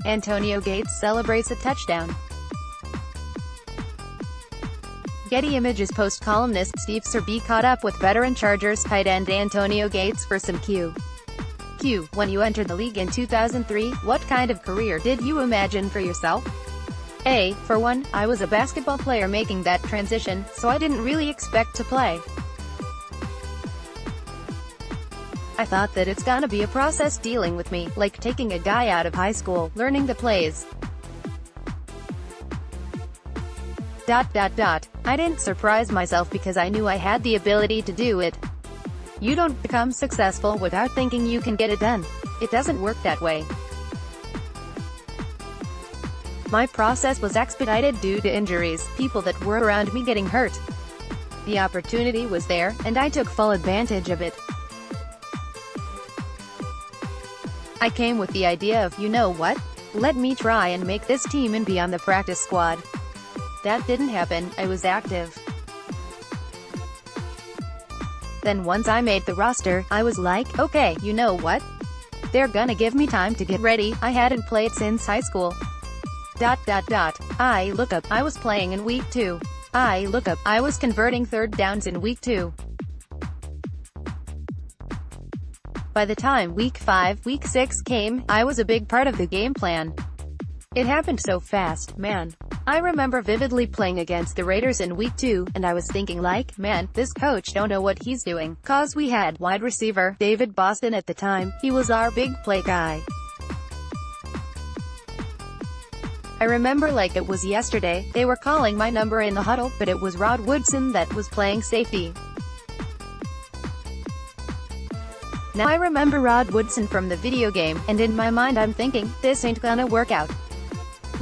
Antonio Gates celebrates a touchdown. Getty Images Post columnist Steve Serby caught up with veteran Chargers tight end Antonio Gates for some Q. When you entered the league in 2003, what kind of career did you imagine for yourself? A. For one, I was a basketball player making that transition, so I didn't really expect to play. I thought that it's gonna be a process dealing with me, like taking a guy out of high school, learning the plays. I didn't surprise myself because I knew I had the ability to do it. You don't become successful without thinking you can get it done. It doesn't work that way. My process was expedited due to injuries, people that were around me getting hurt. The opportunity was there, and I took full advantage of it. I came with the idea of, you know what? Let me try and make this team and be on the practice squad. That didn't happen. I was active. Then once I made the roster, I was like, okay, you know what? They're gonna give me time to get ready. I hadn't played since high school. I look up, I was playing in week 2. I look up, I was converting third downs in week 2. By the time week 5, week 6 came, I was a big part of the game plan. It happened so fast, man. I remember vividly playing against the Raiders in week 2, and I was thinking like, man, this coach don't know what he's doing. Cause we had wide receiver David Boston at the time. He was our big play guy. I remember like it was yesterday, they were calling my number in the huddle, but it was Rod Woodson that was playing safety. Now I remember Rod Woodson from the video game, and in my mind I'm thinking, this ain't gonna work out.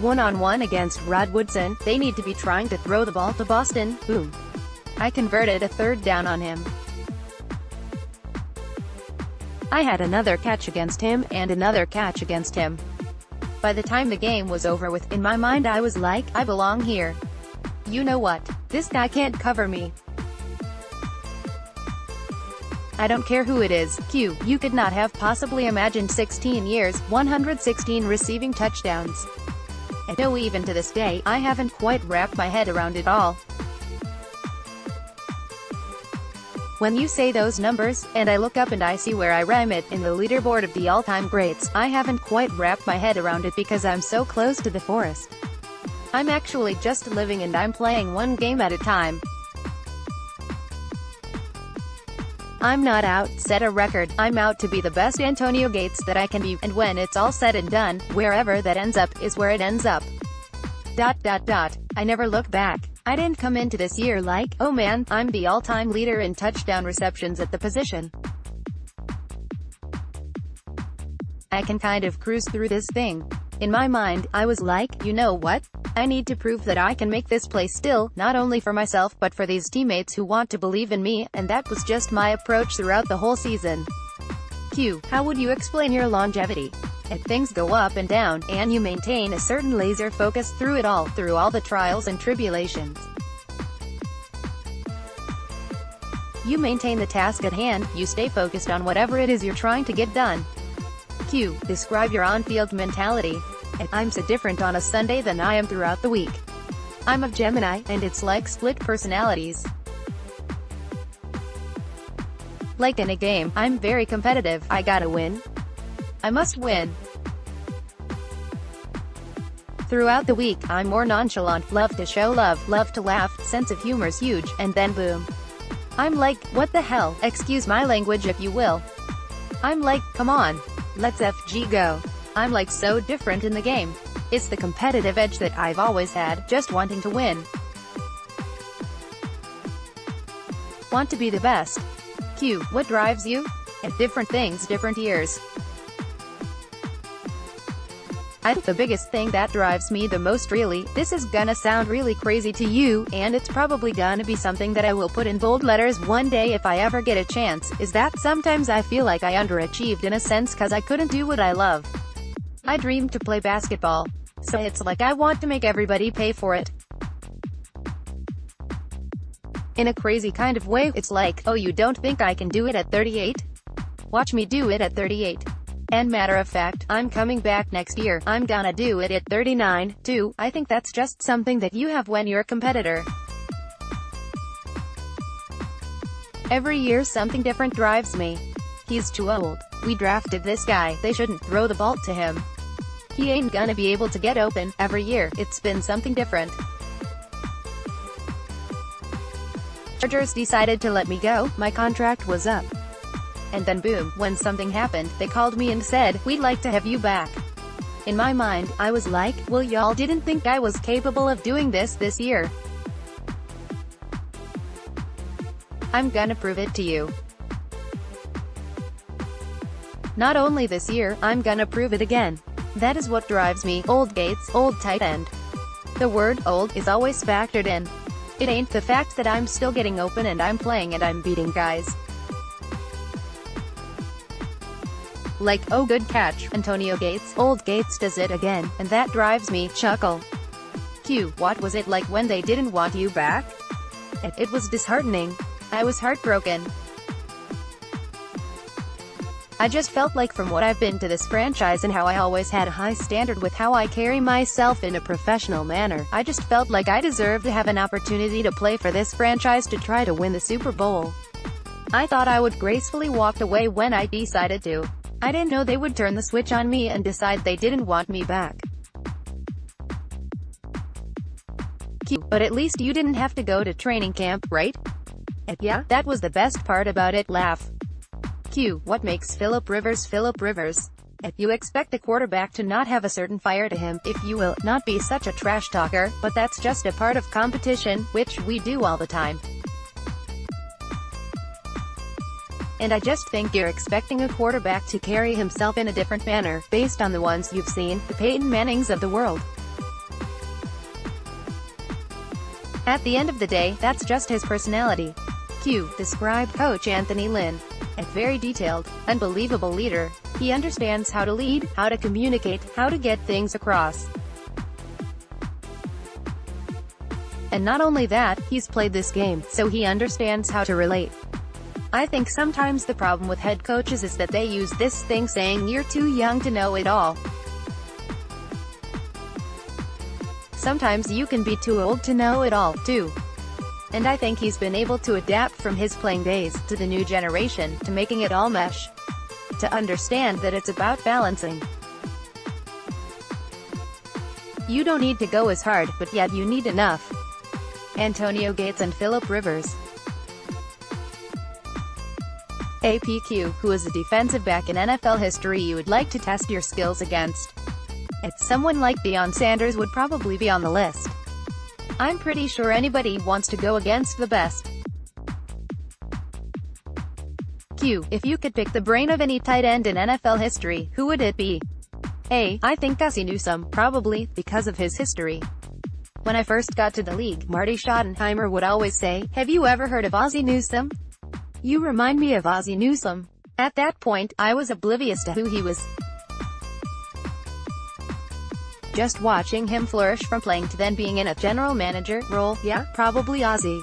One-on-one against Rod Woodson, they need to be trying to throw the ball to Boston. Boom. I converted a third down on him. I had another catch against him, and another catch against him. By the time the game was over with, in my mind I was like, I belong here. You know what? This guy can't cover me. I don't care who it is. You could not have possibly imagined 16 years, 116 receiving touchdowns. And no, even to this day, I haven't quite wrapped my head around it all. When you say those numbers, and I look up and I see where I rank it in the leaderboard of the all-time greats, I haven't quite wrapped my head around it because I'm so close to the forest. I'm actually just living and I'm playing one game at a time. I'm not out, set a record, I'm out to be the best Antonio Gates that I can be, and when it's all said and done, wherever that ends up, is where it ends up. I never look back. I didn't come into this year like, oh man, I'm the all-time leader in touchdown receptions at the position. I can kind of cruise through this thing. In my mind, I was like, you know what? I need to prove that I can make this play still, not only for myself but for these teammates who want to believe in me, and that was just my approach throughout the whole season. How would you explain your longevity? If things go up and down, and you maintain a certain laser focus through it all, through all the trials and tribulations. You maintain the task at hand, you stay focused on whatever it is you're trying to get done. Describe your on-field mentality. I'm so different on a Sunday than I am throughout the week. I'm a Gemini, and it's like split personalities. Like in a game, I'm very competitive. I gotta win. I must win. Throughout the week, I'm more nonchalant, love to show love, love to laugh, sense of humor's huge, and then boom. I'm like, what the hell, excuse my language if you will. I'm like, come on. Let's FG go. I'm like so different in the game. It's the competitive edge that I've always had, just wanting to win. Want to be the best. What drives you? At different things, different years. I think the biggest thing that drives me the most, really, this is gonna sound really crazy to you, and it's probably gonna be something that I will put in bold letters one day if I ever get a chance, is that sometimes I feel like I underachieved in a sense cause I couldn't do what I love. I dreamed to play basketball. So it's like I want to make everybody pay for it. In a crazy kind of way, it's like, oh, you don't think I can do it at 38? Watch me do it at 38. And matter of fact, I'm coming back next year. I'm gonna do it at 39, too. I think that's just something that you have when you're a competitor. Every year something different drives me. He's too old. We drafted this guy. They shouldn't throw the ball to him. He ain't gonna be able to get open. Every year, it's been something different. Chargers decided to let me go. My contract was up. And then boom, when something happened, they called me and said, "We'd like to have you back." In my mind, I was like, well, y'all didn't think I was capable of doing this year. I'm gonna prove it to you. Not only this year, I'm gonna prove it again. That is what drives me. Old Gates, old tight end. The word old is always factored in. It ain't the fact that I'm still getting open and I'm playing and I'm beating guys. Like, oh good catch, Antonio Gates. Old Gates does it again, and that drives me chuckle. Q, what was it like when they didn't want you back? It was disheartening. I was heartbroken. I just felt like from what I've been to this franchise and how I always had a high standard with how I carry myself in a professional manner, I just felt like I deserved to have an opportunity to play for this franchise to try to win the Super Bowl. I thought I would gracefully walk away when I decided to. I didn't know they would turn the switch on me and decide they didn't want me back. Q, but at least you didn't have to go to training camp, right? Yeah, that was the best part about it. Laugh. Q, what makes Philip Rivers Philip Rivers? You expect a quarterback to not have a certain fire to him, if you will, not be such a trash talker, but that's just a part of competition, which we do all the time. And I just think you're expecting a quarterback to carry himself in a different manner, based on the ones you've seen, the Peyton Mannings of the world. At the end of the day, that's just his personality. Q, describe Coach Anthony Lynn. Very detailed, unbelievable leader. He understands how to lead, how to communicate, how to get things across. And not only that, he's played this game, so he understands how to relate. I think sometimes the problem with head coaches is that they use this thing saying you're too young to know it all. Sometimes you can be too old to know it all, too. And I think he's been able to adapt from his playing days, to the new generation, to making it all mesh. To understand that it's about balancing. You don't need to go as hard, but yet you need enough. Antonio Gates and Philip Rivers. APQ, who is a defensive back in NFL history you would like to test your skills against? Someone like Deion Sanders would probably be on the list. I'm pretty sure anybody wants to go against the best. Q, if you could pick the brain of any tight end in NFL history, who would it be? A, I think Ozzie Newsome, probably, because of his history. When I first got to the league, Marty Schottenheimer would always say, "Have you ever heard of Ozzie Newsome? You remind me of Ozzie Newsome." At that point, I was oblivious to who he was. Just watching him flourish from playing to then being in a general manager role, yeah, probably Ozzie.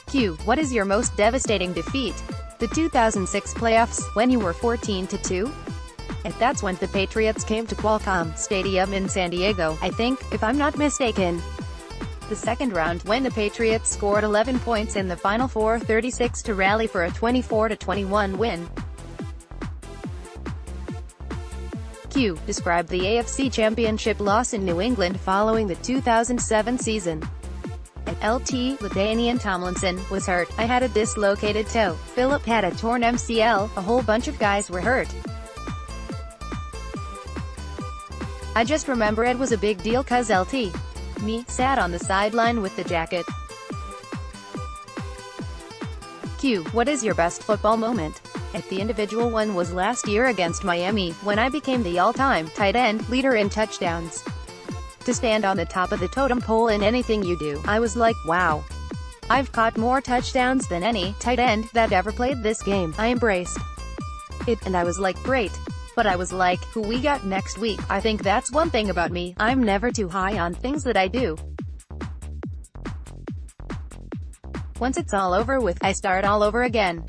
Q, what is your most devastating defeat? The 2006 playoffs, when you were 14-2? That's when the Patriots came to Qualcomm Stadium in San Diego, I think, if I'm not mistaken. The second round, when the Patriots scored 11 points in the final 4:36 to rally for a 24-21 win. Q, describe the AFC Championship loss in New England following the 2007 season. LT, LaDainian Tomlinson, was hurt. I had a dislocated toe. Philip had a torn MCL. A whole bunch of guys were hurt. I just remember it was a big deal cause LT. Me, sat on the sideline with the jacket. Q, what is your best football moment? The individual one was last year against Miami, when I became the all-time tight end leader in touchdowns. To stand on the top of the totem pole in anything you do, I was like, wow. I've caught more touchdowns than any tight end that ever played this game. I embraced it, and I was like, great. But I was like, who we got next week? I think that's one thing about me, I'm never too high on things that I do. Once it's all over with, I start all over again.